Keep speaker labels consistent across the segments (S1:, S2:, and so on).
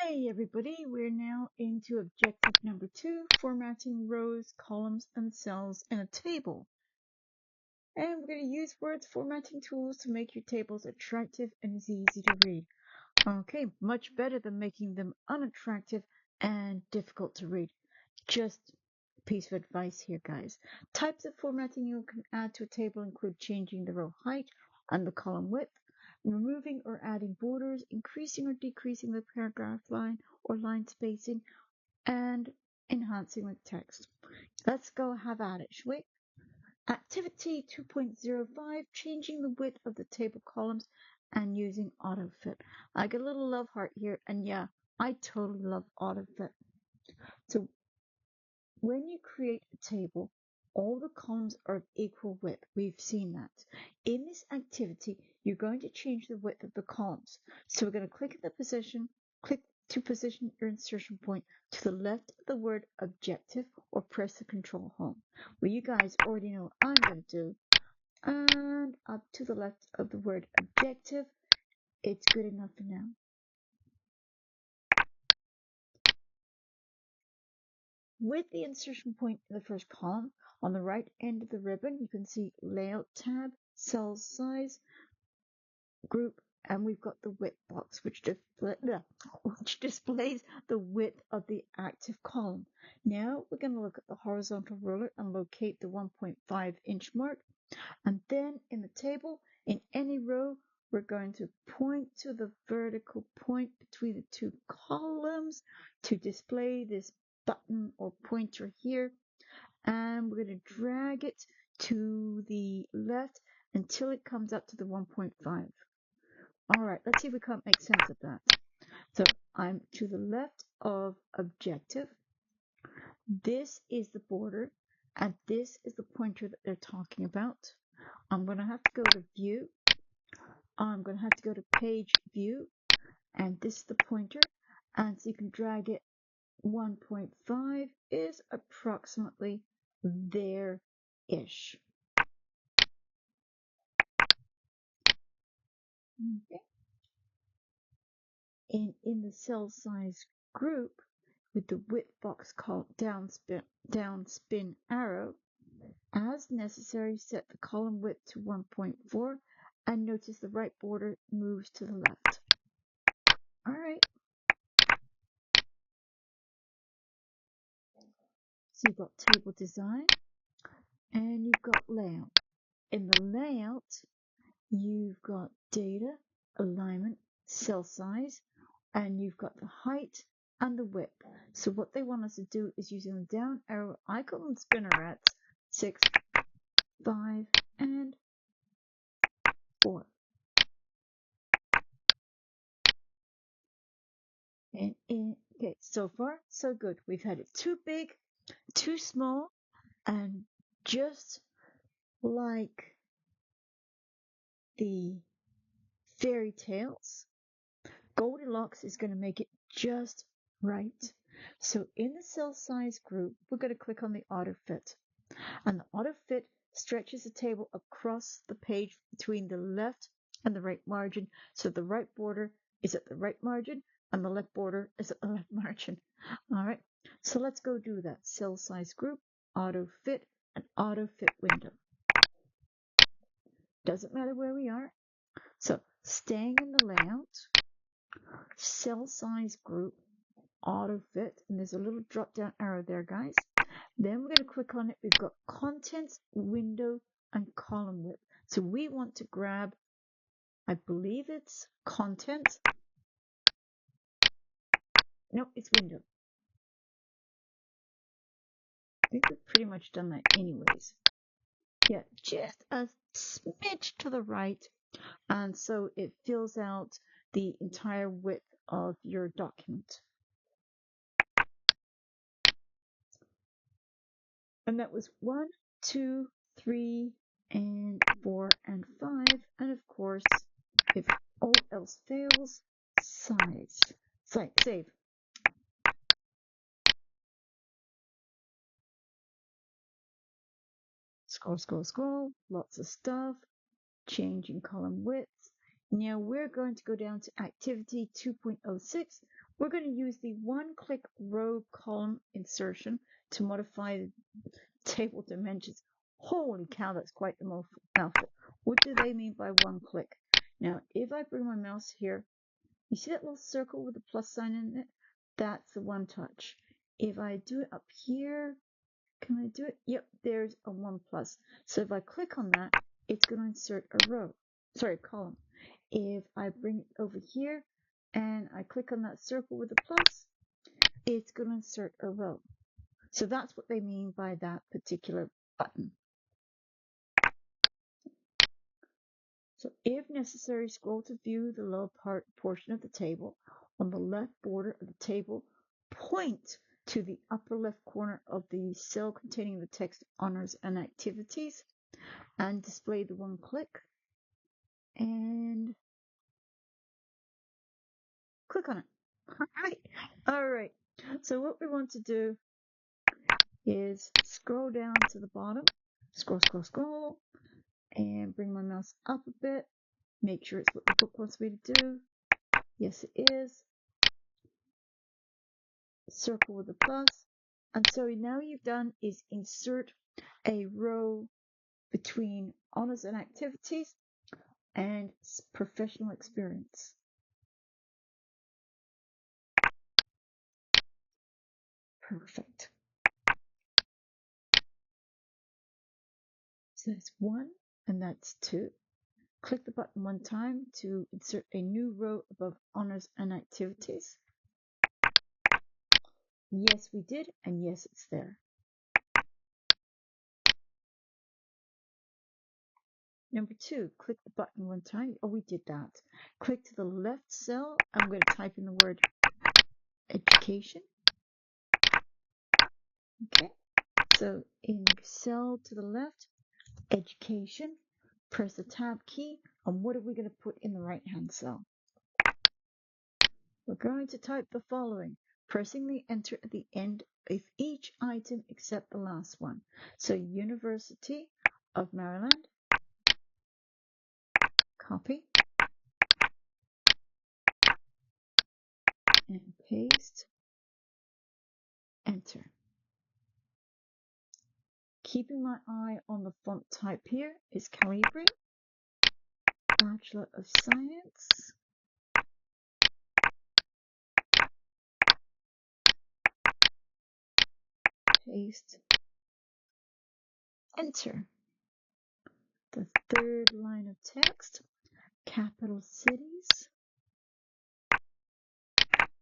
S1: Hey everybody, we're now into objective number 2, formatting rows, columns, and cells in a table. And we're going to use word formatting tools to make your tables attractive and easy to read. Okay, much better than making them unattractive and difficult to read. Just a piece of advice here, guys. Types of formatting you can add to a table include changing the row height and the column width, removing or adding borders, increasing or decreasing the paragraph line or line spacing, and enhancing the text. Let's go have at it, shall we? Activity 2.05, changing the width of the table columns and using AutoFit. I get a little love heart here, and yeah, I totally love AutoFit. So when you create a table, all the columns are of equal width. We've seen that. In this activity, you're going to change the width of the columns. So we're going to click to position your insertion point to the left of the word objective or press the Control Home. Well, you guys already know what I'm going to do. And up to the left of the word objective, it's good enough for now. With the insertion point in the first column, on the right end of the ribbon, you can see Layout tab, Cell Size, Group, and we've got the width box, which displays the width of the active column. Now we're going to look at the horizontal ruler and locate the 1.5 inch mark. And then in the table, in any row, we're going to point to the vertical point between the two columns to display this button or pointer here, and we're going to drag it to the left until it comes up to the 1.5. All right, let's see if we can't make sense of that. So I'm to the left of objective. This is the border, and this is the pointer that they're talking about. I'm going to have to go to view. I'm going to have to go to page view, and this is the pointer, and so you can drag it. 1.5 is approximately there-ish. Okay. And in the cell size group, with the width box called down spin arrow, as necessary, set the column width to 1.4, and notice the right border moves to the left. All right. So you've got table design and you've got layout. In the layout, you've got data, alignment, cell size, and you've got the height and the width. So what they want us to do is using the down arrow, I call them spinnerets, 6, 5, and 4. Okay, so far so good. We've had it too big, too small, and just like the fairy tales, Goldilocks is going to make it just right. So in the cell size group, we're going to click on the auto fit. And the auto fit stretches the table across the page between the left and the right margin. So the right border is at the right margin and the left border is at the left margin. All right. So let's go do that. Cell size group, auto fit, and auto fit window. Doesn't matter where we are. So staying in the layout, cell size group, auto fit, and there's a little drop down arrow there, guys. Then we're going to click on it. We've got contents, window, and column width. So we want to grab, I believe it's content. No, it's window. I think we've pretty much done that anyways. Yeah, just a smidge to the right. And so it fills out the entire width of your document. And that was 1, 2, 3, and 4, and 5. And of course, if all else fails, save. Scroll, lots of stuff, changing column widths. Now we're going to go down to activity 2.06, We're going to use the one-click row column insertion to modify the table dimensions. Holy cow, that's quite the mouthful. What do they mean by one click? Now, if I bring my mouse here, you see that little circle with the plus sign in it? That's the one touch. If I do it up here, can I do it? Yep, there's a 1 plus. So if I click on that, it's going to insert a column. If I bring it over here and I click on that circle with the plus, it's going to insert a row. So that's what they mean by that particular button. So if necessary, scroll to view the lower portion of the table. On the left border of the table, point to the upper left corner of the cell containing the text honors and activities and display the one click and click on it. All right. So what we want to do is scroll down to the bottom, scroll, and bring my mouse up a bit. Make sure it's what the book wants me to do. Yes, it is. Circle with a plus. And so now you've done is insert a row between honors and activities and professional experience. Perfect. So that's 1 and that's 2. Click the button one time to insert a new row above honors and activities. Yes, we did, and yes, it's there. Number 2, click the button one time. Oh, we did that. Click to the left cell. I'm going to type in the word education. Okay, so in the cell to the left, education, press the tab key, and what are we going to put in the right-hand cell? We're going to type the following, pressing the enter at the end of each item except the last one. So University of Maryland, copy, and paste, enter. Keeping my eye on the font type here is Calibri, Bachelor of Science, paste, enter. The third line of text, capital cities,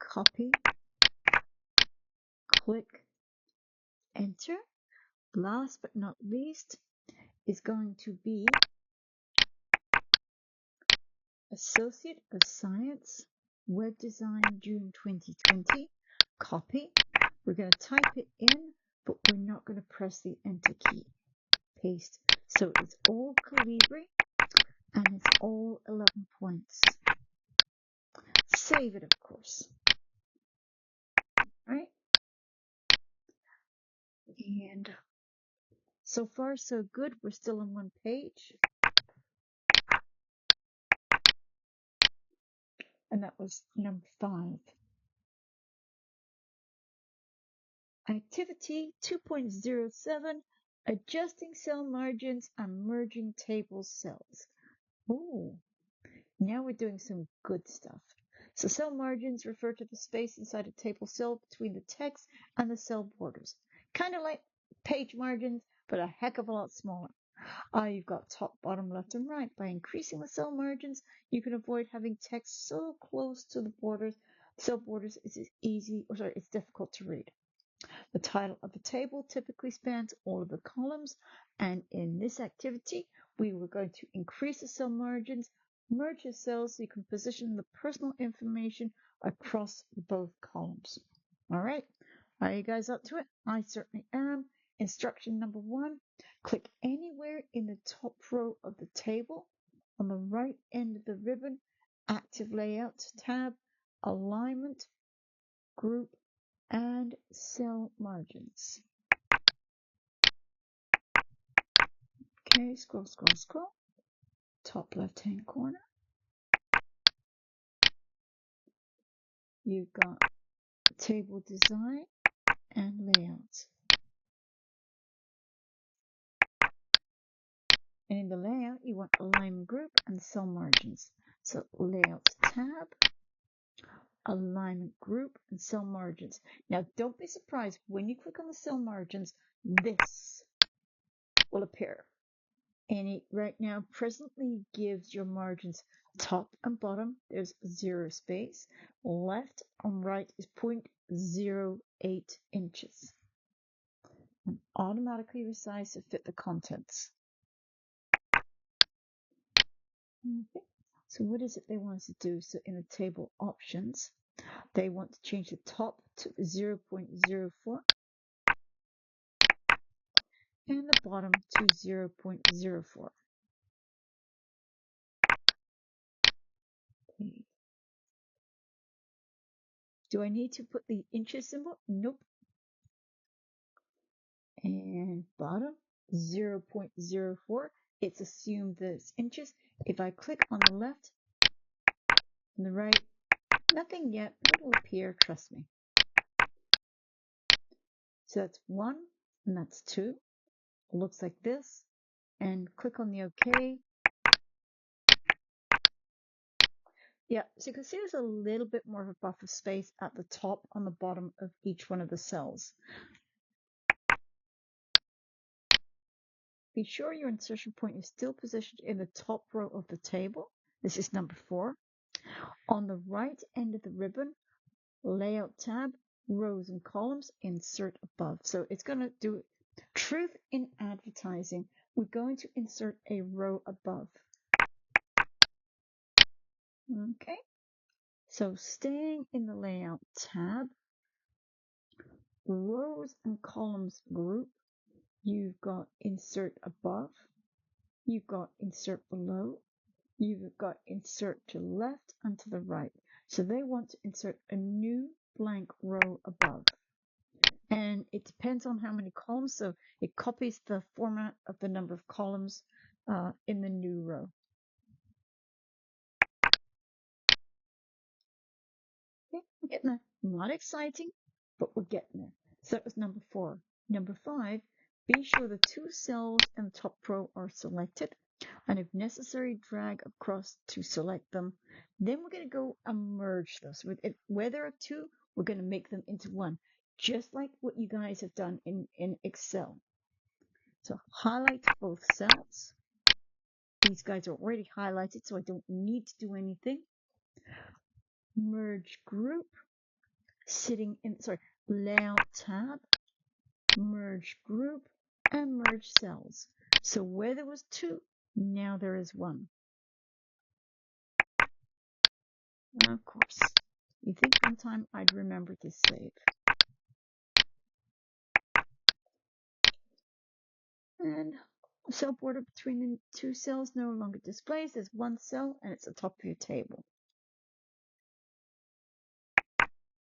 S1: copy, click, enter. Last but not least is going to be Associate of Science, Web Design, June 2020, copy. We're going to type it in, but we're not going to press the enter key. Paste. So it's all Calibri and it's all 11 points. Save it, of course. Right? And so far, so good. We're still on one page. And that was number 5. Activity 2.07, adjusting cell margins and merging table cells. Ooh, now we're doing some good stuff. So cell margins refer to the space inside a table cell between the text and the cell borders. Kind of like page margins, but a heck of a lot smaller. You've got top, bottom, left, and right. By increasing the cell margins, you can avoid having text so close to the borders. Cell borders is it's difficult to read. The title of the table typically spans all of the columns, and in this activity, we were going to increase the cell margins, merge the cells so you can position the personal information across both columns. All right, are you guys up to it? I certainly am. Instruction number 1, click anywhere in the top row of the table on the right end of the ribbon, Active Layout tab, Alignment, Group, and cell margins. Okay, scroll, top left-hand corner. you've got table design and layout. And in the layout, you want alignment group and cell margins. So layout tab, alignment group, and cell margins. Now don't be surprised when you click on the cell margins, this will appear. And it right now presently gives your margins top and bottom. There's 0 space. Left and right is 0.08 inches. And automatically resize to fit the contents. Okay. So what is it they want us to do? So in the table options, they want to change the top to 0.04 and the bottom to 0.04. Okay. Do I need to put the inches symbol? Nope. And bottom 0.04. It's assumed that it's inches. If I click on the left and the right, nothing yet, but it will appear, trust me. So that's 1 and that's 2. It looks like this. And click on the OK. Yeah, so you can see there's a little bit more of a buffer space at the top on the bottom of each one of the cells. Be sure your insertion point is still positioned in the top row of the table. This is number 4. On the right end of the ribbon, Layout tab, rows and columns, insert above. So it's going to do truth in advertising. We're going to insert a row above. Okay, so staying in the Layout tab, rows and columns group, you've got insert above, you've got insert below, you've got insert to the left and to the right. So they want to insert a new blank row above. And it depends on how many columns, so it copies the format of the number of columns in the new row. Okay, we're getting there. Not exciting, but we're getting there. So that was number 4. Number 5, be sure the 2 cells in the top row are selected, and if necessary, drag across to select them. Then we're going to go and merge those. Where there are 2, we're going to make them into 1. Just like what you guys have done in Excel. So highlight both cells. These guys are already highlighted, so I don't need to do anything. Merge group, Layout tab, merge group, and merge cells. So where there was 2, now there is 1. Of course, you think one time I'd remember to save. And cell border between the 2 cells no longer displays. There's 1 cell and it's the top of your table.